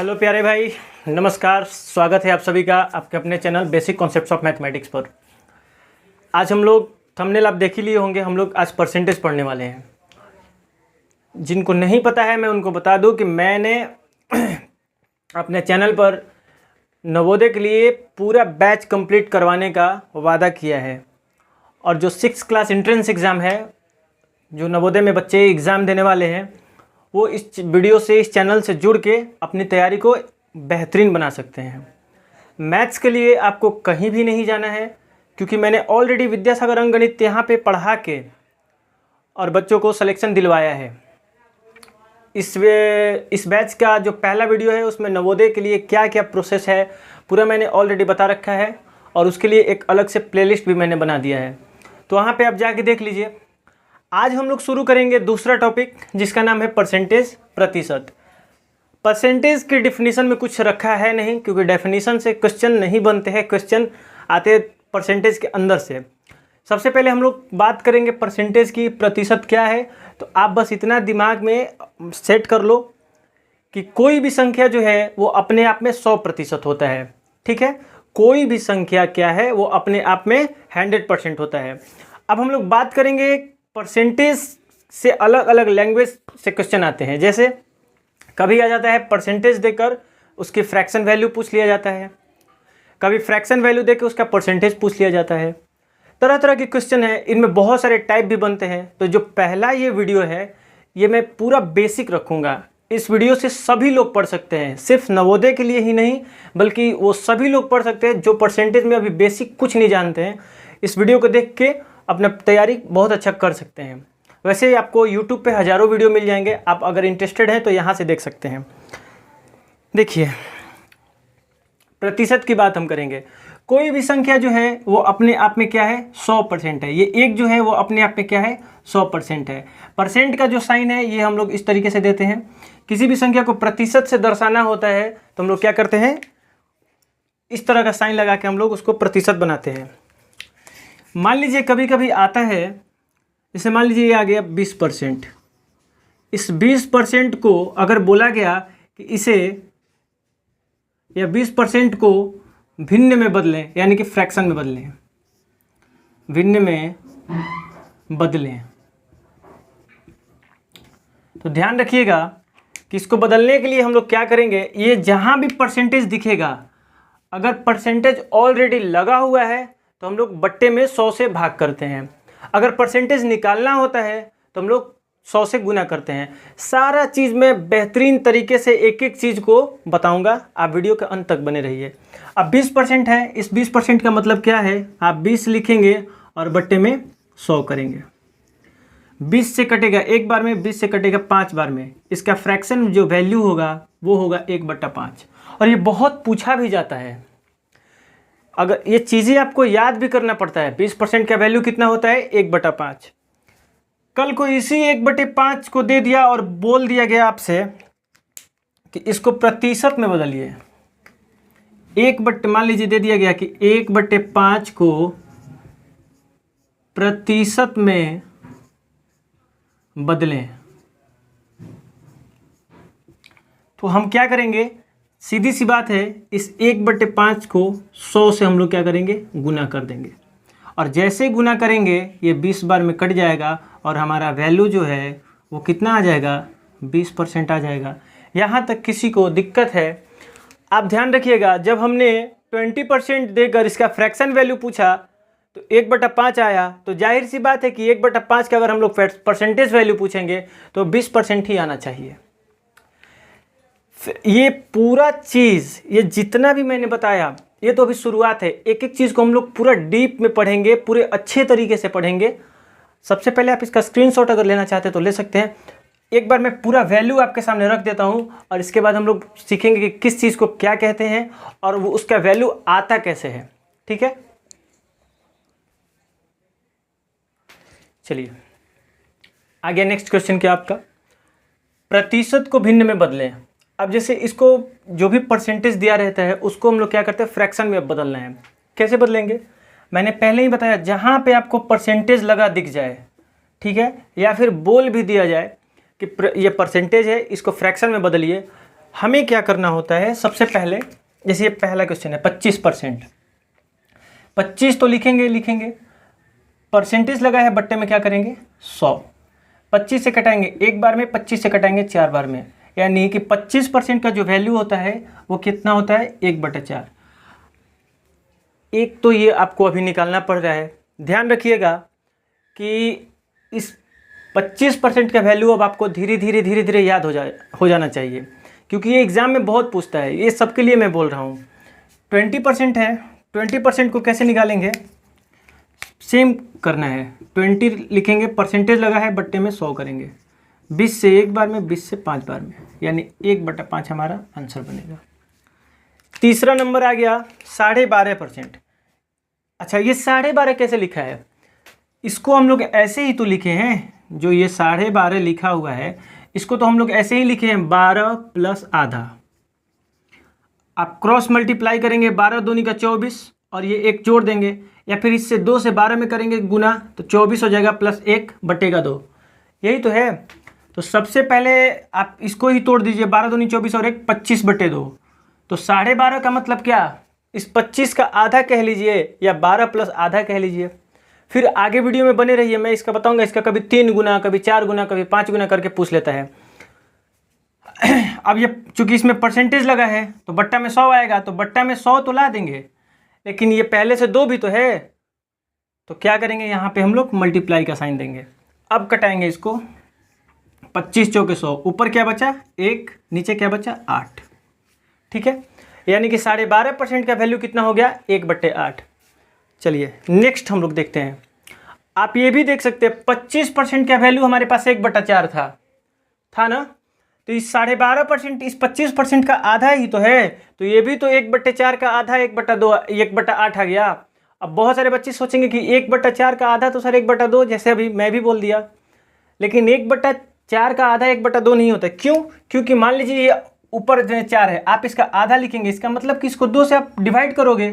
Hello प्यारे भाई, नमस्कार। स्वागत है आप सभी का आपके अपने channel basic concepts of mathematics पर। आज हम लोग थंबनेल आप देख ही लिए होंगे, हम लोग आज परसेंटेज पढ़ने वाले हैं। जिनको नहीं पता है मैं उनको बता दूं कि मैंने अपने चैनल पर नवोदय के लिए पूरा बैच कंप्लीट करवाने का वादा किया है। और जो 6th क्लास एंट्रेंस एग्ज़ाम है, जो नवोदय में बच्चे एग्ज़ाम देने वाले हैं, वो इस वीडियो से, इस चैनल से जुड़ के अपनी तैयारी को बेहतरीन बना सकते हैं। मैथ्स के लिए आपको कहीं भी नहीं जाना है, क्योंकि मैंने ऑलरेडी विद्यासागर अंकगणित यहाँ पे पढ़ा के और बच्चों को सिलेक्शन दिलवाया है। इस बैच का जो पहला वीडियो है उसमें नवोदय के लिए क्या क्या प्रोसेस है पूरा मैंने ऑलरेडी बता रखा है, और उसके लिए एक अलग से प्लेलिस्ट भी मैंने बना दिया है, तो वहाँ पे आप जाके देख लीजिए। आज हम लोग शुरू करेंगे दूसरा टॉपिक, जिसका नाम है परसेंटेज, प्रतिशत। परसेंटेज की डिफिनीशन में कुछ रखा है नहीं, क्योंकि डेफिनीशन से क्वेश्चन नहीं बनते हैं, क्वेश्चन आते परसेंटेज के अंदर से। सबसे पहले हम लोग बात करेंगे परसेंटेज की, प्रतिशत क्या है। तो आप बस इतना दिमाग में सेट कर लो कि कोई भी संख्या जो है वो अपने आप में 100% होता है। ठीक है, कोई भी संख्या क्या है वो अपने आप में 100% होता है। अब हम लोग बात करेंगे परसेंटेज से अलग अलग लैंग्वेज से क्वेश्चन आते हैं। जैसे कभी आ जाता है परसेंटेज देकर उसकी फ्रैक्शन वैल्यू पूछ लिया जाता है, कभी फ्रैक्शन वैल्यू देकर उसका परसेंटेज पूछ लिया जाता है। तरह तरह के क्वेश्चन है, इनमें बहुत सारे टाइप भी बनते हैं। तो जो पहला ये वीडियो है ये मैं पूरा बेसिक रखूँगा। इस वीडियो से सभी लोग पढ़ सकते हैं, सिर्फ नवोदय के लिए ही नहीं बल्कि वो सभी लोग पढ़ सकते हैं जो परसेंटेज में अभी बेसिक कुछ नहीं जानते हैं। इस वीडियो को देख के अपना तैयारी बहुत अच्छा कर सकते हैं। वैसे आपको YouTube पे हज़ारों वीडियो मिल जाएंगे, आप अगर इंटरेस्टेड हैं तो यहाँ से देख सकते हैं। देखिए, प्रतिशत की बात हम करेंगे। कोई भी संख्या जो है वो अपने आप में क्या है, 100% है। ये एक जो है वो अपने आप में क्या है, 100% है। परसेंट का जो साइन है ये हम लोग इस तरीके से देते हैं। किसी भी संख्या को प्रतिशत से दर्शाना होता है तो हम लोग क्या करते हैं, इस तरह का साइन लगा के हम लोग उसको प्रतिशत बनाते हैं। मान लीजिए कभी कभी आता है, जैसे मान लीजिए ये आ गया 20%। इस 20% को अगर बोला गया कि इसे या 20% को भिन्न में बदलें, यानी कि फ्रैक्शन में बदलें, भिन्न में बदलें, तो ध्यान रखिएगा कि इसको बदलने के लिए हम लोग क्या करेंगे, ये जहां भी परसेंटेज दिखेगा, अगर परसेंटेज ऑलरेडी लगा हुआ है तो हम लोग बट्टे में 100 से भाग करते हैं। अगर परसेंटेज निकालना होता है तो हम लोग 100 से गुना करते हैं। सारा चीज़ मैं बेहतरीन तरीके से एक एक चीज़ को बताऊंगा, आप वीडियो के अंत तक बने रहिए। अब 20% है, इस 20% का मतलब क्या है, आप 20 लिखेंगे और बट्टे में 100 करेंगे। 20 से कटेगा एक बार में, 20 से कटेगा 5 बार में। इसका फ्रैक्शन जो वैल्यू होगा वो होगा 1/5। और ये बहुत पूछा भी जाता है, अगर ये चीज़ें आपको याद भी करना पड़ता है। 20% का वैल्यू कितना होता है, 1/5। कल को इसी 1/5 को दे दिया और बोल दिया गया आपसे कि इसको प्रतिशत में बदलिए। मान लीजिए दे दिया गया कि 1/5 को प्रतिशत में बदलें, तो हम क्या करेंगे, सीधी सी बात है, इस 1/5 को 100 से हम लोग क्या करेंगे, गुना कर देंगे। और जैसे गुना करेंगे ये 20 बार में कट जाएगा और हमारा वैल्यू जो है वो कितना आ जाएगा, 20% आ जाएगा। यहाँ तक किसी को दिक्कत है? आप ध्यान रखिएगा, जब हमने 20% देकर इसका फ्रैक्शन वैल्यू पूछा तो 1/5 आया, तो जाहिर सी बात है कि 1/5 का अगर हम लोग परसेंटेज वैल्यू पूछेंगे तो 20% ही आना चाहिए। ये पूरा चीज़, ये जितना भी मैंने बताया ये तो अभी शुरुआत है। एक एक चीज़ को हम लोग पूरा डीप में पढ़ेंगे, पूरे अच्छे तरीके से पढ़ेंगे। सबसे पहले आप इसका स्क्रीनशॉट अगर लेना चाहते हैं तो ले सकते हैं। एक बार मैं पूरा वैल्यू आपके सामने रख देता हूँ और इसके बाद हम लोग सीखेंगे कि किस चीज़ को क्या कहते हैं और वो उसका वैल्यू आता कैसे है। ठीक है, चलिए आगे नेक्स्ट क्वेश्चन क्या आपका, प्रतिशत को भिन्न में बदलें। अब जैसे इसको जो भी परसेंटेज दिया रहता है उसको हम लोग क्या करते हैं, फ्रैक्शन में बदलना है। कैसे बदलेंगे, मैंने पहले ही बताया, जहाँ पे आपको परसेंटेज लगा दिख जाए, ठीक है, या फिर बोल भी दिया जाए कि ये परसेंटेज है, इसको फ्रैक्शन में बदलिए, हमें क्या करना होता है, सबसे पहले जैसे ये पहला क्वेश्चन है 25%, 25 तो लिखेंगे, परसेंटेज लगा है बट्टे में क्या करेंगे 100, 25 से कटाएंगे एक बार में, 25 से कटाएंगे 4 बार में, यानी कि 25% का जो वैल्यू होता है वो कितना होता है 1/4। एक तो ये आपको अभी निकालना पड़ रहा है। ध्यान रखिएगा कि इस 25% का वैल्यू अब आपको धीरे धीरे याद हो जाना चाहिए, क्योंकि ये एग्ज़ाम में बहुत पूछता है। ये सबके लिए मैं बोल रहा हूँ। 20% है, 20% को कैसे निकालेंगे, सेम करना है, 20 लिखेंगे, परसेंटेज लगा है बट्टे में 100 करेंगे, 20 से एक बार में, 20 से 5 बार में, यानी 1/5 हमारा आंसर बनेगा। तीसरा नंबर आ गया 12.5%। अच्छा, ये 12.5 कैसे लिखा है, इसको हम लोग ऐसे ही तो लिखे हैं, जो ये 12.5 लिखा हुआ है इसको तो हम लोग ऐसे ही लिखे हैं 12 + आधा। आप क्रॉस मल्टीप्लाई करेंगे, 12 दूनी का 24 और ये एक जोड़ देंगे, या फिर इससे 2 से 12 में करेंगे गुना, तो 24 हो जाएगा +1/2। यही तो है। तो सबसे पहले आप इसको ही तोड़ दीजिए, 12 दूनी 24 और 1 25/2। तो 12.5 का मतलब क्या, इस 25 का आधा कह लीजिए या 12 + आधा कह लीजिए। फिर आगे वीडियो में बने रहिए, मैं इसका बताऊंगा, इसका कभी 3 गुना, कभी 4 गुना, कभी 5 गुना करके पूछ लेता है। अब ये चूंकि इसमें परसेंटेज लगा है तो बट्टा में 100 आएगा, तो बट्टा में 100 तो ला देंगे, लेकिन ये पहले से 2 भी तो है, तो क्या करेंगे यहाँ पे हम लोग मल्टीप्लाई का साइन देंगे। अब कटाएंगे इसको, 25 चौके 100, ऊपर क्या बचा 1, नीचे क्या बचा 8। ठीक है, यानी कि 12.5% का वैल्यू कितना हो गया 1/8। चलिए नेक्स्ट हम लोग देखते हैं। आप ये भी देख सकते हैं 25% का वैल्यू हमारे पास 1/4 था ना, तो इस 12.5% इस 25% का आधा ही तो है, तो ये भी तो 1/4 का आधा 1/2 1/8 आ गया। अब बहुत सारे बच्चे सोचेंगे कि 1/4 का आधा तो सर 1/2, जैसे अभी मैं भी बोल दिया, लेकिन 1/4 का आधा 1/2 नहीं होता। क्यों? क्योंकि मान लीजिए ये ऊपर 4 है, आप इसका आधा लिखेंगे, इसका मतलब कि इसको 2 से आप डिवाइड करोगे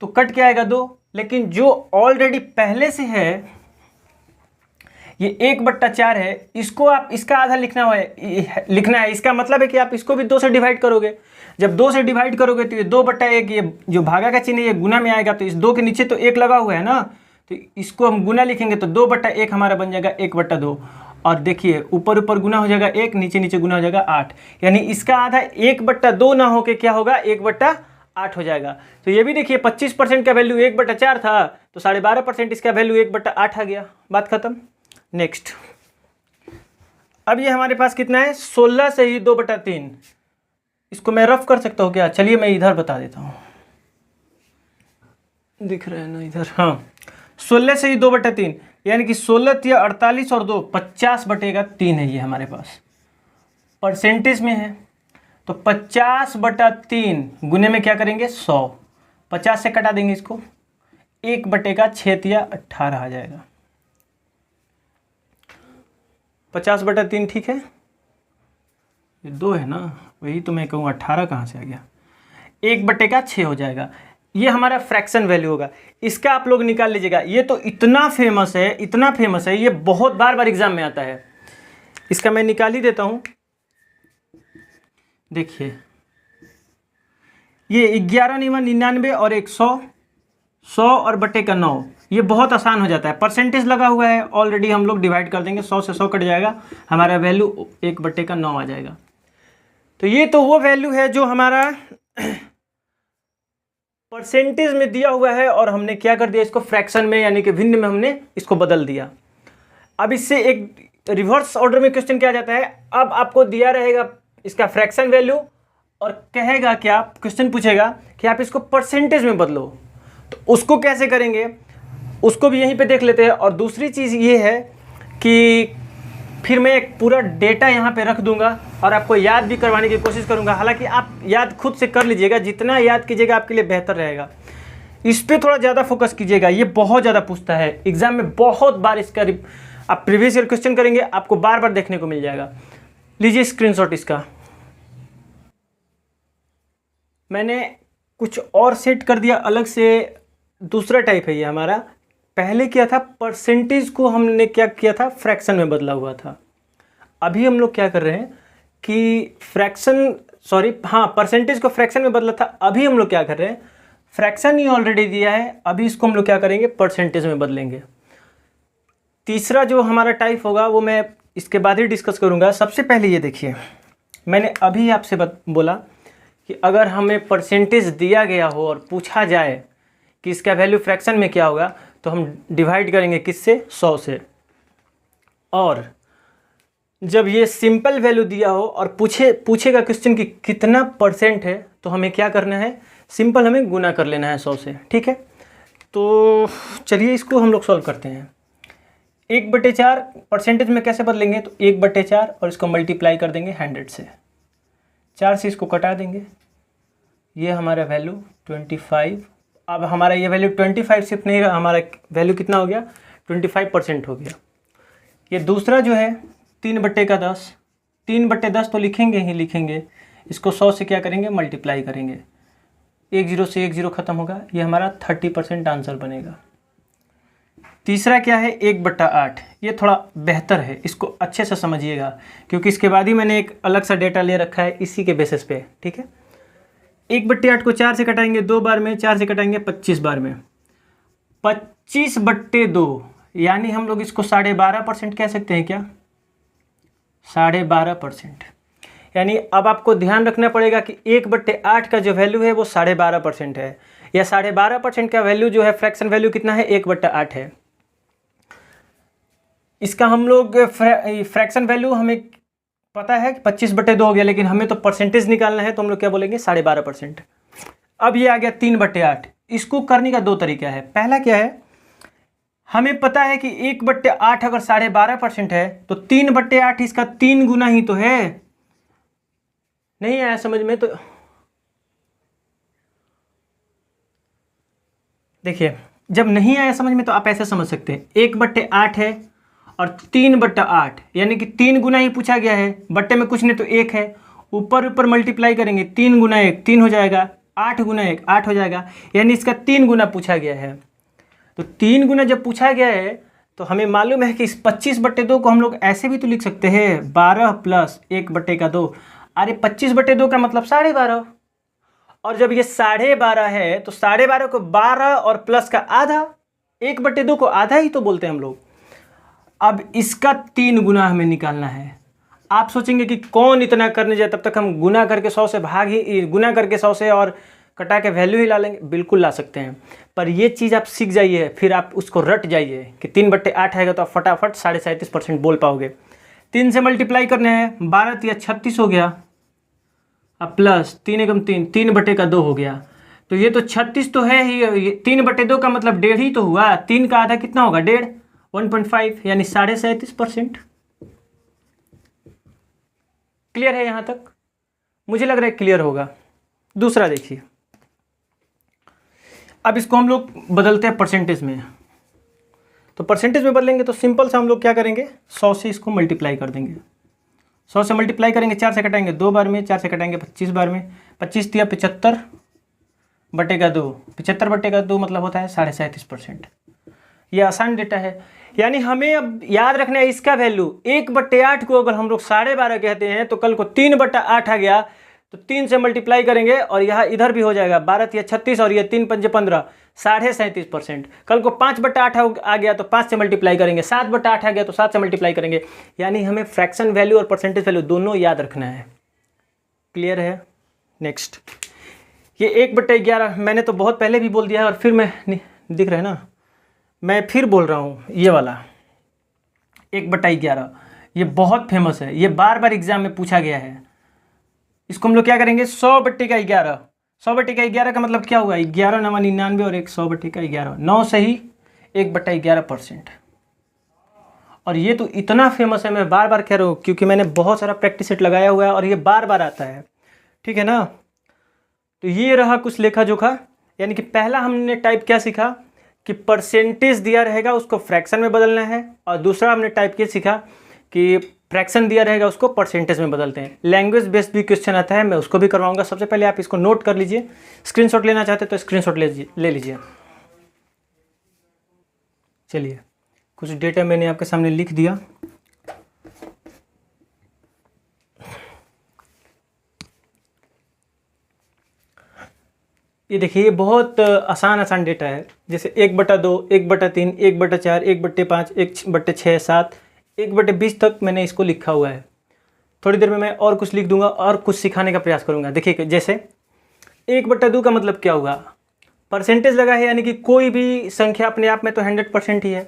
तो कट के आएगा 2, लेकिन जो ऑलरेडी पहले से है ये 1/4 है, इसको आप इसका आधा लिखना है। इसका मतलब है कि आप इसको भी 2 से डिवाइड करोगे। जब 2 से डिवाइड करोगे तो ये 2/1, ये जो भागा का चिन्ह है ये गुना में आएगा, तो इस 2 के नीचे तो 1 लगा हुआ है ना, तो इसको हम गुना लिखेंगे तो 2/1 हमारा बन जाएगा 1/2। और देखिए ऊपर ऊपर गुना हो जाएगा 1, नीचे नीचे गुना हो जाएगा 8, यानी इसका आधा 1/2 ना होके क्या होगा 1/8 हो जाएगा। तो ये भी देखिए 25% का वैल्यू 1/4 था, तो 12.5% इसका वैल्यू 1/8 आ गया। बात खत्म। नेक्स्ट, अब ये हमारे पास कितना है 16 से ही 2/3। इसको मैं रफ कर सकता हूँ क्या? चलिए मैं इधर बता देता हूँ, दिख रहा है ना इधर, हाँ 16 से ही 2/3, यानी कि 16 या 48 और 2 50/3 है ये हमारे पास, परसेंटेज में है। तो 50/3 गुने में क्या करेंगे 100, 50 से कटा देंगे इसको, 1/6 या 18 आ जाएगा। 50/3 ठीक है, ये 2 है ना, वही तो मैं कहूँ 18 कहाँ से आ गया, 1/6 हो जाएगा। ये हमारा फ्रैक्शन वैल्यू होगा, इसका आप लोग निकाल लीजिएगा। ये तो इतना फेमस है, इतना फेमस है, ये बहुत बार एग्जाम में आता है। इसका मैं निकाल ही देता हूँ। देखिए ये 11 × 99 और 100, 100 और बट्टे का 9, ये बहुत आसान हो जाता है। परसेंटेज लगा हुआ है ऑलरेडी, हम लोग डिवाइड कर देंगे, 100 से 100 कट जाएगा, हमारा वैल्यू 1/9 आ जाएगा। तो ये तो वो वैल्यू है जो हमारा परसेंटेज में दिया हुआ है, और हमने क्या कर दिया इसको फ्रैक्शन में यानी कि भिन्न में हमने इसको बदल दिया। अब इससे एक रिवर्स ऑर्डर में क्वेश्चन क्या जाता है, अब आपको दिया रहेगा इसका फ्रैक्शन वैल्यू और कहेगा क्या, क्वेश्चन पूछेगा कि आप इसको परसेंटेज में बदलो, तो उसको कैसे करेंगे उसको भी यहीं पे देख लेते हैं। और दूसरी चीज़ ये है कि फिर मैं एक पूरा डेटा यहाँ पे रख दूंगा और आपको याद भी करवाने की कोशिश करूंगा। हालांकि आप याद खुद से कर लीजिएगा, जितना याद कीजिएगा आपके लिए बेहतर रहेगा। इस पर थोड़ा ज़्यादा फोकस कीजिएगा, ये बहुत ज़्यादा पूछता है एग्जाम में, बहुत बार इसका आप प्रीवियस ईयर क्वेश्चन करेंगे आपको बार बार देखने को मिल जाएगा। लीजिए स्क्रीनशॉट इसका, मैंने कुछ और सेट कर दिया अलग से, दूसरा टाइप है ये हमारा। पहले क्या था, परसेंटेज को हमने क्या किया था फ्रैक्शन में बदला हुआ था। अभी हम लोग क्या कर रहे हैं कि परसेंटेज को फ्रैक्शन में बदला था। अभी हम लोग क्या कर रहे हैं, फ्रैक्शन ही ऑलरेडी दिया है, अभी इसको हम लोग क्या करेंगे, परसेंटेज में बदलेंगे। तीसरा जो हमारा टाइप होगा वो मैं इसके बाद ही डिस्कस करूँगा। सबसे पहले ये देखिए, मैंने अभी आपसे बोला कि अगर हमें परसेंटेज दिया गया हो और पूछा जाए कि इसका वैल्यू फ्रैक्शन में क्या होगा, तो हम डिवाइड करेंगे किससे, 100 से। और जब ये सिंपल वैल्यू दिया हो और पूछेगा क्वेश्चन कि कितना परसेंट है, तो हमें क्या करना है, सिंपल हमें गुना कर लेना है 100 से। ठीक है, तो चलिए इसको हम लोग सॉल्व करते हैं। 1/4 परसेंटेज में कैसे बदलेंगे, तो 1/4 और इसको मल्टीप्लाई कर देंगे 100 से, 4 से इसको कटा देंगे, ये हमारा वैल्यू 25। अब हमारा ये वैल्यू 25 सिर्फ नहीं रहा, हमारा वैल्यू कितना हो गया, 25% हो गया। ये दूसरा जो है 3/10, 3/10 तो लिखेंगे ही लिखेंगे, इसको 100 से क्या करेंगे, मल्टीप्लाई करेंगे, 1 0 से 1 0 खत्म होगा, ये हमारा 30% आंसर बनेगा। तीसरा क्या है, 1/8, ये थोड़ा बेहतर है, इसको अच्छे से समझिएगा, क्योंकि इसके बाद ही मैंने एक अलग सा डेटा ले रखा है इसी के बेसिस पे। ठीक है, 1/8 को 4 से कटाएंगे 2 बार में, 4 से कटाएंगे 25 बार में, 25/2, यानी हम लोग इसको 12.5% कह सकते हैं क्या, 12.5%। यानी अब आपको ध्यान रखना पड़ेगा कि 1/8 का जो वैल्यू है वो 12.5% है, या 12.5% का वैल्यू जो है फ्रैक्शन वैल्यू कितना है, 1/8 है। इसका हम लोग फ्रैक्शन वैल्यू हमें पता है कि 25/2 हो गया, लेकिन हमें तो परसेंटेज निकालना है, तो हम लोग क्या बोलेंगे, 12.5%। अब ये आ गया 3/8। इसको करने का 2 तरीका है। पहला क्या है, हमें पता है कि 1/8 अगर 12.5% है तो 3/8 इसका 3 गुना ही तो है। नहीं आया समझ में, तो देखिए, जब नहीं आया समझ में तो आप ऐसे समझ सकते हैं, 1/8 है और 3/8, यानी कि 3 गुना ही पूछा गया है, बट्टे में कुछ नहीं तो 1 है, ऊपर ऊपर मल्टीप्लाई करेंगे, 3 गुना 1 3 हो जाएगा, 8 गुना 1 8 हो जाएगा, यानी इसका 3 गुना पूछा गया है। तो 3 गुना जब पूछा गया है तो हमें मालूम है कि इस 25/2 को हम लोग ऐसे भी तो लिख सकते हैं, 12 + 1/2। अरे 25/2 का मतलब 12.5, और जब ये 12.5 है तो 12.5 को 12 और प्लस का आधा, 1/2 को आधा ही तो बोलते हैं हम लोग। अब इसका 3 गुना हमें निकालना है। आप सोचेंगे कि कौन इतना करने जाए, तब तक हम गुना करके 100 से गुना करके 100 से और कटा के वैल्यू ही ला लेंगे। बिल्कुल ला सकते हैं, पर ये चीज़ आप सीख जाइए, फिर आप उसको रट जाइए कि 3/8 आएगा तो आप फटाफट 37.5% बोल पाओगे। 3 से मल्टीप्लाई करने हैं, 12 या 36 हो गया, अब प्लस 3 एकम 3, 3/2 हो गया, तो ये तो 36 तो है ही, 3/2 का मतलब 1.5 ही तो हुआ, 3 का आधा कितना होगा, 1.5, 1.5, यानी 37.5%। क्लियर है यहाँ तक? मुझे लग रहा है क्लियर होगा। दूसरा देखिए, अब इसको हम लोग बदलते हैं परसेंटेज में। तो परसेंटेज में बदलेंगे तो सिंपल से हम लोग क्या करेंगे, 100 से इसको मल्टीप्लाई कर देंगे, 100 से मल्टीप्लाई करेंगे, 4 से कटाएंगे 2 बार में, 4 से कटाएंगे 25 बार में, 25 दिया 75/2, 75/2 मतलब होता है 37.5%। ये आसान डेटा है, यानी हमें अब याद रखना है इसका वैल्यू 1/8 को अगर हम लोग 12.5 कहते हैं तो कल को 3/8 आ गया तो 3 से मल्टीप्लाई करेंगे, और यहाँ इधर भी हो जाएगा 12 या 36 और ये 3 पंजे 15, 37.5%। कल को 5/8 आ गया तो 5 से मल्टीप्लाई करेंगे, 7/8 आ गया तो 7 से मल्टीप्लाई करेंगे। यानी हमें फ्रैक्शन वैल्यू और परसेंटेज वैल्यू दोनों याद रखना है। क्लियर है? नेक्स्ट, ये 1/11 मैंने तो बहुत पहले भी बोल दिया है, और फिर मैं दिख रहा है ना, मैं फिर बोल रहा हूँ, ये वाला 1/11 ये बहुत फेमस है, ये बार बार एग्जाम में पूछा गया है। इसको हम लोग क्या करेंगे, 100/11, 100/11 का मतलब क्या हुआ, 11 9 99 और 100/11, 9 से ही 1/11%। और ये तो इतना फेमस है, मैं बार बार कह रहा हूँ क्योंकि मैंने बहुत सारा प्रैक्टिस सेट लगाया हुआ है और ये बार बार आता है। ठीक है ना? तो ये रहा कुछ लेखा जोखा, यानी कि पहला हमने टाइप क्या सीखा कि परसेंटेज दिया रहेगा उसको फ्रैक्शन में बदलना है, और दूसरा हमने टाइप क्या सीखा कि फ्रैक्शन दिया रहेगा उसको परसेंटेज में बदलते हैं। लैंग्वेज बेस्ड भी क्वेश्चन आता है, मैं उसको भी करवाऊंगा। सबसे पहले आप इसको नोट कर लीजिए, स्क्रीनशॉट लेना चाहते तो स्क्रीनशॉट ले लीजिए। चलिए, कुछ डेटा मैंने आपके सामने लिख दिया। ये देखिए, ये बहुत आसान डेटा है। जैसे 1/2, 1/3, 1/4, 1/5, 1/6, 7, 1/20 तक मैंने इसको लिखा हुआ है। थोड़ी देर में मैं और कुछ लिख दूंगा और कुछ सिखाने का प्रयास करूंगा। देखिए, जैसे 1/2 का मतलब क्या हुआ, परसेंटेज लगा है, यानी कि कोई भी संख्या अपने आप में तो 100% ही है।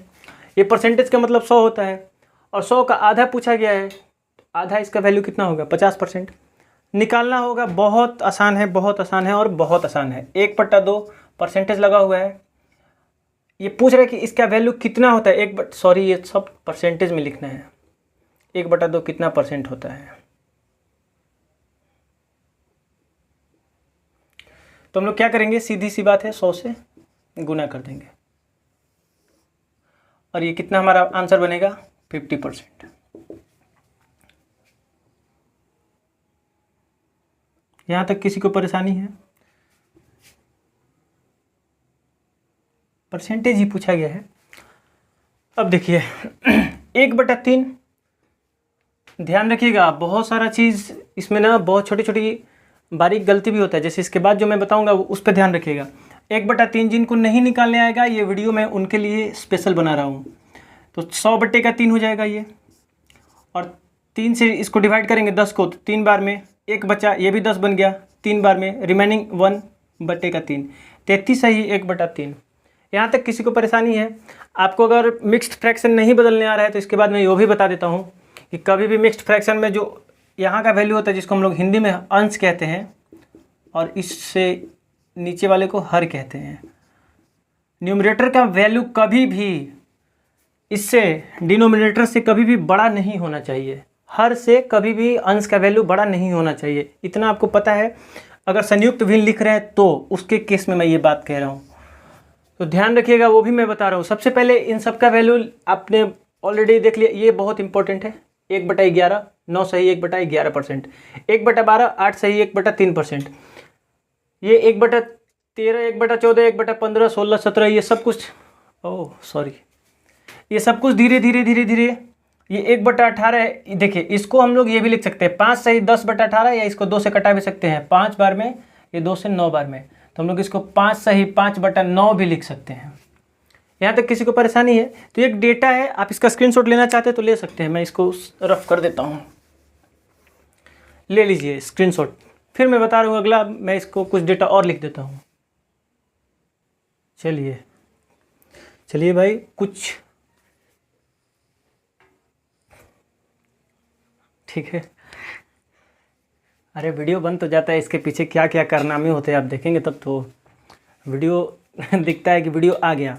ये परसेंटेज का मतलब 100 होता है, और 100 का आधा पूछा गया है, आधा इसका वैल्यू कितना होगा, 50%। निकालना होगा, बहुत आसान है, बहुत आसान है और बहुत आसान है। 1/2 परसेंटेज लगा हुआ है, ये पूछ रहा है कि इसका वैल्यू कितना होता है। ये सब परसेंटेज में लिखना है। 1/2 कितना परसेंट होता है, तो हम लोग क्या करेंगे, सीधी सी बात है, 100 से गुना कर देंगे, और ये कितना हमारा आंसर बनेगा, 50%। यहां तक किसी को परेशानी है? परसेंटेज ही पूछा गया है। अब देखिए 1/3, ध्यान रखिएगा, बहुत सारा चीज़ इसमें ना, बहुत छोटी छोटी बारीक गलती भी होता है। जैसे इसके बाद जो मैं बताऊंगा उस पर ध्यान रखिएगा। 1/3 जिनको नहीं निकालने आएगा, ये वीडियो मैं उनके लिए स्पेशल बना रहा हूँ। तो 100/3 हो जाएगा ये, और 3 से इसको डिवाइड करेंगे 10 को, तो 3 बार में 1 बचा, ये भी 10 बन गया 3 बार में, रिमेनिंग 1/3, 33 है ही 1/3। यहाँ तक किसी को परेशानी है? आपको अगर मिक्स्ड फ्रैक्शन नहीं बदलने आ रहा है तो इसके बाद मैं ये भी बता देता हूँ कि कभी भी मिक्स्ड फ्रैक्शन में जो यहाँ का वैल्यू होता है, जिसको हम लोग हिंदी में अंश कहते हैं, और इससे नीचे वाले को हर कहते हैं, न्यूमरेटर का वैल्यू कभी भी इससे, डिनोमिनेटर से कभी भी बड़ा नहीं होना चाहिए। हर से कभी भी अंश का वैल्यू बड़ा नहीं होना चाहिए, इतना आपको पता है। अगर संयुक्त भिन्न लिख रहे हैं तो उसके केस में मैं ये बात कह रहा हूँ, तो ध्यान रखिएगा, वो भी मैं बता रहा हूँ। सबसे पहले इन सब का वैल्यू आपने ऑलरेडी देख लिया, ये बहुत इंपॉर्टेंट है। 1/11, 9 सही 1/11%, 1/12, 8 सही 1/3%, ये 1/13, 1/14, 1/15, 16, 17, ये सब कुछ, ये सब कुछ धीरे धीरे ये 1/18 है। देखिए, इसको हम लोग ये भी लिख सकते हैं 5 सही 10/18, या इसको 2 से कटा भी सकते हैं 5 बार में, ये 2 से 9 बार में, तो हम लोग इसको 5 सही 5/9 भी लिख सकते हैं। यहाँ तक किसी को परेशानी है? तो एक डेटा है, आप इसका स्क्रीनशॉट लेना चाहते हैं तो ले सकते हैं, मैं इसको रफ कर देता हूँ, ले लीजिए स्क्रीनशॉट। फिर मैं बता रहा हूँ अगला, मैं इसको कुछ डेटा और लिख देता हूँ। चलिए भाई, कुछ ठीक है। अरे वीडियो बन तो जाता है, इसके पीछे क्या क्या कारनामे होते हैं आप देखेंगे तब तो वीडियो दिखता है कि वीडियो आ गया,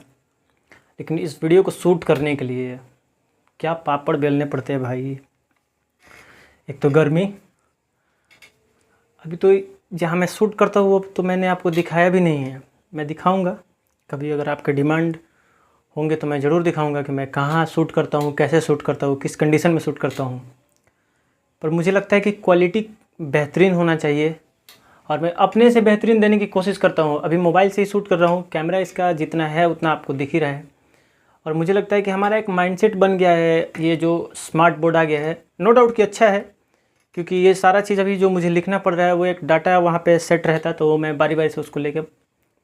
लेकिन इस वीडियो को शूट करने के लिए क्या पापड़ बेलने पड़ते हैं भाई। एक तो गर्मी, अभी तो जहाँ मैं शूट करता हूँ वो तो मैंने आपको दिखाया भी नहीं है, मैं दिखाऊंगा कभी, अगर आपके डिमांड होंगे तो मैं ज़रूर दिखाऊंगा कि मैं कहाँ शूट करता हूँ, कैसे शूट करता हूँ, किस कंडीशन में शूट करता हूँ। पर मुझे लगता है कि क्वालिटी बेहतरीन होना चाहिए, और मैं अपने से बेहतरीन देने की कोशिश करता हूँ। अभी मोबाइल से ही शूट कर रहा हूँ, कैमरा इसका जितना है उतना आपको दिख ही रहा है, और मुझे लगता है कि हमारा एक माइंडसेट बन गया है, ये जो स्मार्ट बोर्ड आ गया है, नो डाउट कि अच्छा है, क्योंकि ये सारा चीज़ अभी जो मुझे लिखना पड़ रहा है वो एक डाटा वहाँ पे सेट रहता, तो मैं बारी बारी से उसको लेके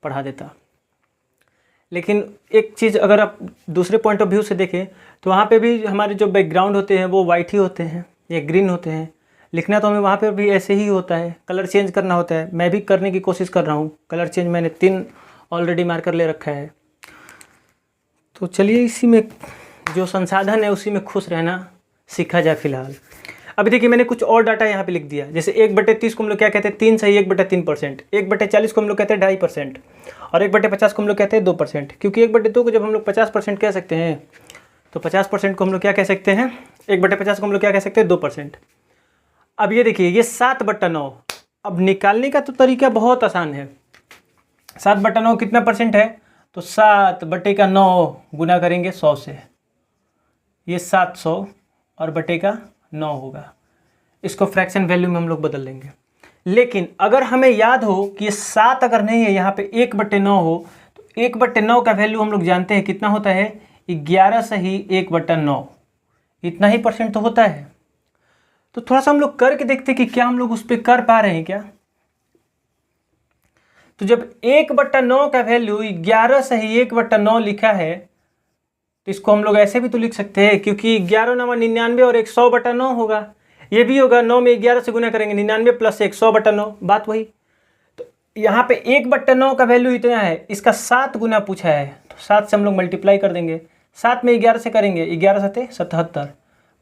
पढ़ा देता। लेकिन एक चीज़ अगर आप दूसरे पॉइंट ऑफ व्यू से देखें तो वहाँ पे भी हमारे जो बैकग्राउंड होते हैं वो वाइट ही होते हैं या ग्रीन होते हैं, लिखना तो हमें वहाँ पे भी ऐसे ही होता है, कलर चेंज करना होता है। मैं भी करने की कोशिश कर रहा हूँ, कलर चेंज मैंने 3 ऑलरेडी मार्कर ले रखा है। तो चलिए, इसी में जो संसाधन है उसी में खुश रहना सीखा जाए फ़िलहाल। अभी देखिए, मैंने कुछ और डाटा यहाँ पे लिख दिया। जैसे 1/30 को हम लोग क्या कहते हैं, 3 सही 1/3%, 1/40 को हम लोग कहते हैं 2.5%, और 1/50 को हम लोग कहते हैं 2%। क्योंकि 1/2 को जब हम लोग 50% कह सकते हैं तो 50% को हम लोग क्या कह सकते हैं, 1/50 को हम लोग क्या कह सकते हैं, 2%। अब ये देखिए, ये 7/9, अब निकालने का तो तरीका बहुत आसान है। 7/9 कितना परसेंट है, तो 7/9 गुना करेंगे 100 से, ये 700 और बटे का 9 होगा। इसको फ्रैक्शन वैल्यू में हम लोग बदल लेंगे। लेकिन अगर हमें याद हो कि ये 7 अगर नहीं है, यहाँ पे 1/9 हो, तो 1/9 का वैल्यू हम लोग जानते हैं कितना होता है, 11 सही 1/9, इतना ही परसेंट तो होता है। तो थोड़ा सा हम लोग करके देखते हैं कि क्या हम लोग उस पर कर पा रहे हैं क्या। तो जब 1/9 का वैल्यू 11 से ही 1/9 लिखा है तो इसको हम लोग ऐसे भी तो लिख सकते हैं, क्योंकि 11 9 99 और 100/9 होगा। ये भी होगा, 9 में 11 से गुना करेंगे 99 प्लस 100/9, बात वही। तो यहाँ पे 1/9 का वैल्यू इतना है, इसका 7 गुना पूछा है, तो 7 से हम लोग मल्टीप्लाई कर देंगे। 7 में 11 से करेंगे, 11 7 77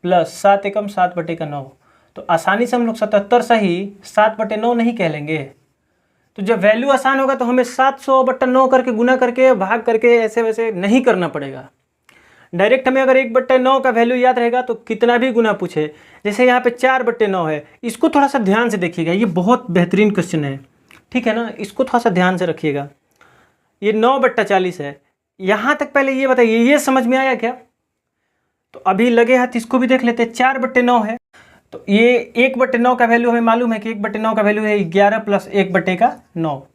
प्लस 7 एकम 7/9, तो आसानी से हम लोग 77 से ही 7/9 नहीं कह लेंगे। तो जब वैल्यू आसान होगा तो हमें 700/9 करके गुना करके भाग करके ऐसे वैसे नहीं करना पड़ेगा। डायरेक्ट हमें अगर 1/9 का वैल्यू याद रहेगा तो कितना भी गुना पूछे, जैसे यहाँ पे 4/9 है, इसको थोड़ा सा ध्यान से देखिएगा, ये बहुत बेहतरीन क्वेश्चन है, ठीक है ना, इसको थोड़ा सा ध्यान से रखिएगा। ये 9/40 है, यहाँ तक पहले ये बताइए, ये समझ में आया क्या? तो अभी लगे हाथ इसको भी देख लेते हैं। 4/9 है, तो ये 1/9 का वैल्यू हमें मालूम है कि 1/9 का वैल्यू है 11 प्लस 1/9,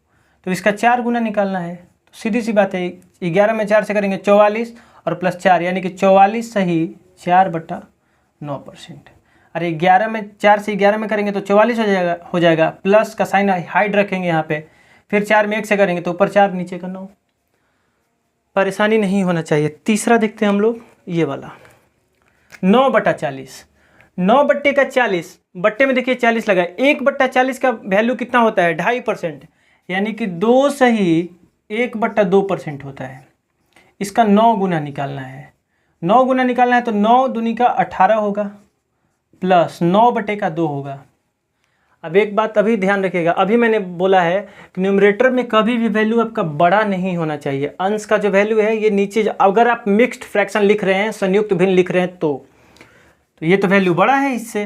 तो इसका 4 गुना निकालना है। तो सीधी सी बात है, 11 में 4 से करेंगे 44 और प्लस 4 यानी कि 44 सही 4/9%। अरे 11 में 4 से 11 में करेंगे तो 44 हो जाएगा, प्लस का साइन हाइड रखेंगे यहाँ पे, फिर 4 में 1 से करेंगे तो ऊपर 4 नीचे का 9। परेशानी नहीं होना चाहिए। तीसरा देखते हैं हम लोग, ये वाला 9/40। 9/40, बट्टे में देखिए 40 लगा है, 1/40 का वैल्यू कितना होता है? 2.5%, यानी कि 2 सही 1/2% होता है। इसका 9 गुना निकालना है। 9 गुना निकालना है तो 9 दूनी का 18 होगा प्लस 9/2 होगा। अब एक बात अभी ध्यान रखिएगा, अभी मैंने बोला है कि न्यूमरेटर में कभी भी वैल्यू आपका बड़ा नहीं होना चाहिए। अंश का जो वैल्यू है ये नीचे, अगर आप मिक्स्ड फ्रैक्शन लिख रहे हैं, संयुक्त भिन्न लिख रहे हैं, तो ये तो वैल्यू बड़ा है इससे,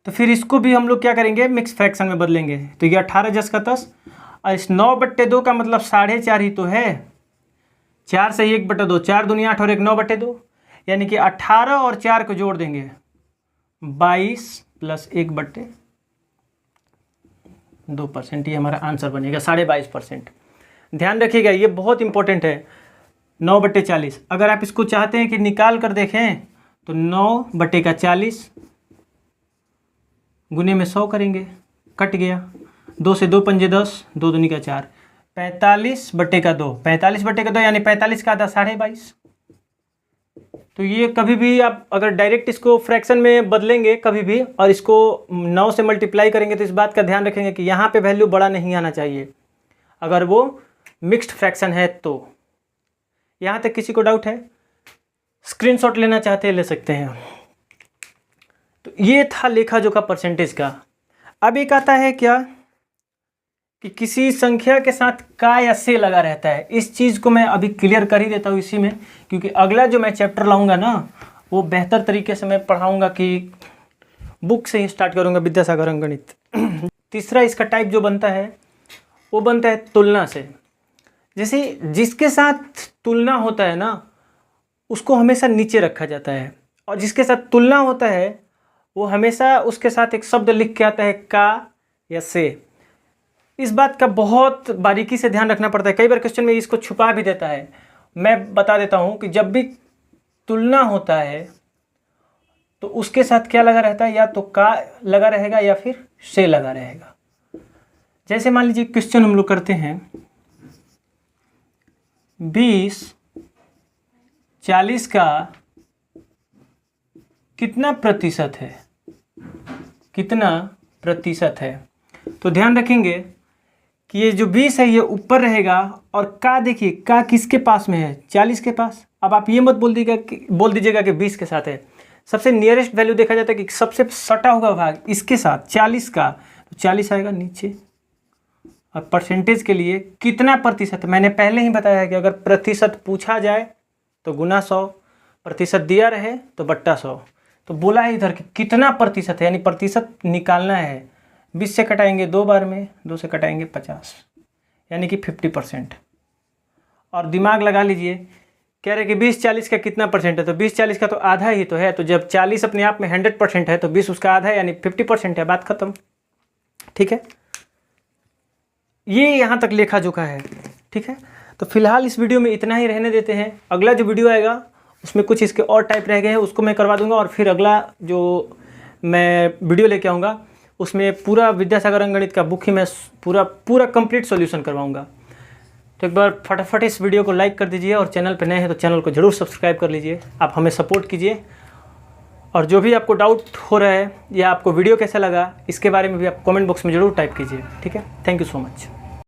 तो फिर इसको भी हम लोग क्या करेंगे? मिक्स फ्रैक्शन में बदलेंगे। तो ये 18 जस का 10 और इस 9/2 का मतलब 4.5 ही तो है। 4 से 1/2, 4 दूनी 8 और 1 9/2, यानी कि 18 और 4 को जोड़ देंगे 22 प्लस 1/2%, ये हमारा आंसर बनेगा 22.5%। ध्यान रखिएगा, ये बहुत इंपॉर्टेंट है। 9/40, अगर आप इसको चाहते हैं कि निकाल कर देखें तो 9/40 गुने में 100 करेंगे, कट गया, 2 से 2 पंजे 10, 2 दूनी का 4, 45/2, 45/2 यानी 45 का आधा 22.5। तो ये कभी भी आप अगर डायरेक्ट इसको फ्रैक्शन में बदलेंगे कभी भी और इसको 9 से मल्टीप्लाई करेंगे तो इस बात का ध्यान रखेंगे कि यहाँ पे वैल्यू बड़ा नहीं आना चाहिए अगर वो मिक्स्ड फ्रैक्शन है। तो यहाँ तक किसी को डाउट है? स्क्रीनशॉट लेना चाहते हैं ले सकते हैं। तो ये था लेखा जोखा परसेंटेज का। अब एक आता है क्या कि किसी संख्या के साथ का या से लगा रहता है। इस चीज़ को मैं अभी क्लियर कर ही देता हूँ इसी में, क्योंकि अगला जो मैं चैप्टर लाऊंगा ना वो बेहतर तरीके से मैं पढ़ाऊंगा कि बुक से ही स्टार्ट करूंगा, विद्यासागर अंकगणित। तीसरा इसका टाइप जो बनता है वो बनता है तुलना से। जैसे जिसके साथ तुलना होता है ना उसको हमेशा नीचे रखा जाता है, और जिसके साथ तुलना होता है वो हमेशा उसके साथ एक शब्द लिख के आता है का या से। इस बात का बहुत बारीकी से ध्यान रखना पड़ता है। कई बार क्वेश्चन में इसको छुपा भी देता है। मैं बता देता हूँ कि जब भी तुलना होता है तो उसके साथ क्या लगा रहता है, या तो का लगा रहेगा या फिर से लगा रहेगा। जैसे मान लीजिए क्वेश्चन हम लोग करते हैं 20 40 का कितना प्रतिशत है, कितना प्रतिशत है। तो ध्यान रखेंगे कि ये जो 20 है ये ऊपर रहेगा, और का देखिए का किसके पास में है, 40 के पास। अब आप ये मत बोल दीजिएगा कि 20 के साथ है। सबसे नियरेस्ट वैल्यू देखा जाता है कि सबसे सटा हुआ भाग इसके साथ 40 का, तो 40 आएगा नीचे। और परसेंटेज के लिए कितना प्रतिशत, मैंने पहले ही बताया है कि अगर प्रतिशत पूछा जाए तो गुना 100, प्रतिशत दिया रहे तो बट्टा 100। तो बोला है इधर कि कितना प्रतिशत है, यानी प्रतिशत निकालना है। 20 से कटाएंगे 2 बार में, 2 से कटाएंगे 50, यानी कि 50%। और दिमाग लगा लीजिए, कह रहे कि 20 40 का कितना परसेंट है, तो 20 40 का तो आधा ही तो है। तो जब 40 अपने आप में 100% है तो 20 उसका आधा है, यानी 50% है। बात खत्म, ठीक है। ये यहाँ तक लेखा जोखा है, ठीक है। तो फिलहाल इस वीडियो में इतना ही रहने देते हैं। अगला जो वीडियो आएगा उसमें कुछ इसके और टाइप रह गए हैं, उसको मैं करवा दूंगा। और फिर अगला जो मैं वीडियो लेके आऊँगा उसमें पूरा विद्यासागर अंकगणित का बुक ही मैं पूरा कंप्लीट सॉल्यूशन करवाऊंगा। तो एक बार फटाफट इस वीडियो को लाइक कर दीजिए और चैनल पर नए हैं तो चैनल को ज़रूर सब्सक्राइब कर लीजिए। आप हमें सपोर्ट कीजिए और जो भी आपको डाउट हो रहा है या आपको वीडियो कैसा लगा इसके बारे में भी आप कमेंट बॉक्स में ज़रूर टाइप कीजिए। ठीक है, थैंक यू सो मच।